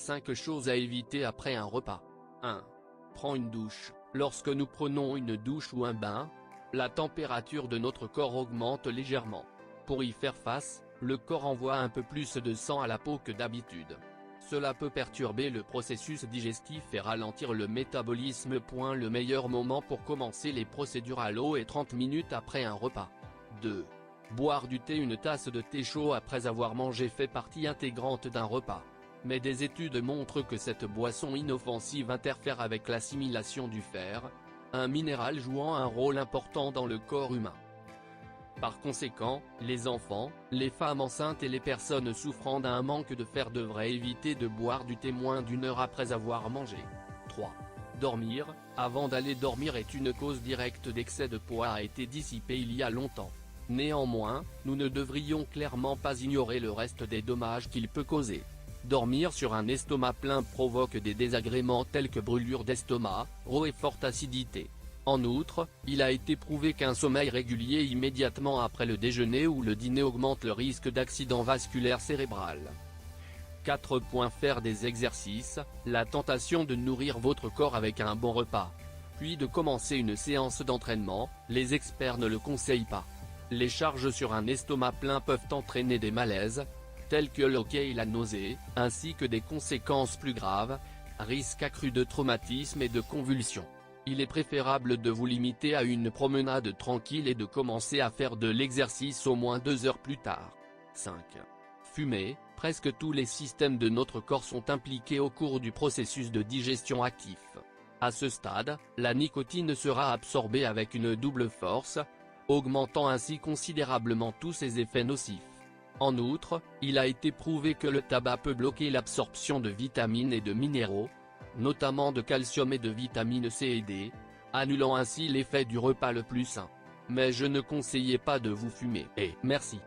5 choses à éviter après un repas. 1. Prends une douche. Lorsque nous prenons une douche ou un bain, la température de notre corps augmente légèrement. Pour y faire face, le corps envoie un peu plus de sang à la peau que d'habitude. Cela peut perturber le processus digestif et ralentir le métabolisme. Le meilleur moment pour commencer les procédures à l'eau est 30 minutes après un repas. 2. Boire du thé. Une tasse de thé chaud après avoir mangé fait partie intégrante d'un repas. Mais des études montrent que cette boisson inoffensive interfère avec l'assimilation du fer, un minéral jouant un rôle important dans le corps humain. Par conséquent, les enfants, les femmes enceintes et les personnes souffrant d'un manque de fer devraient éviter de boire du thé moins d'une heure après avoir mangé. 3. Dormir, avant d'aller dormir est une cause directe d'excès de poids a été dissipée il y a longtemps. Néanmoins, nous ne devrions clairement pas ignorer le reste des dommages qu'il peut causer. Dormir sur un estomac plein provoque des désagréments tels que brûlure d'estomac, rot et forte acidité. En outre, il a été prouvé qu'un sommeil régulier immédiatement après le déjeuner ou le dîner augmente le risque d'accident vasculaire cérébral. 4. Faire des exercices. La tentation de nourrir votre corps avec un bon repas, puis de commencer une séance d'entraînement, les experts ne le conseillent pas. Les charges sur un estomac plein peuvent entraîner des malaises, tels que le hoquet et la nausée, ainsi que des conséquences plus graves, risque accru de traumatisme et de convulsions. Il est préférable de vous limiter à une promenade tranquille et de commencer à faire de l'exercice au moins 2 heures plus tard. 5. Fumer. Presque tous les systèmes de notre corps sont impliqués au cours du processus de digestion actif. À ce stade, la nicotine sera absorbée avec une double force, augmentant ainsi considérablement tous ses effets nocifs. En outre, il a été prouvé que le tabac peut bloquer l'absorption de vitamines et de minéraux, notamment de calcium et de vitamines C et D, annulant ainsi l'effet du repas le plus sain. Mais je ne conseillais pas de vous fumer. Et merci.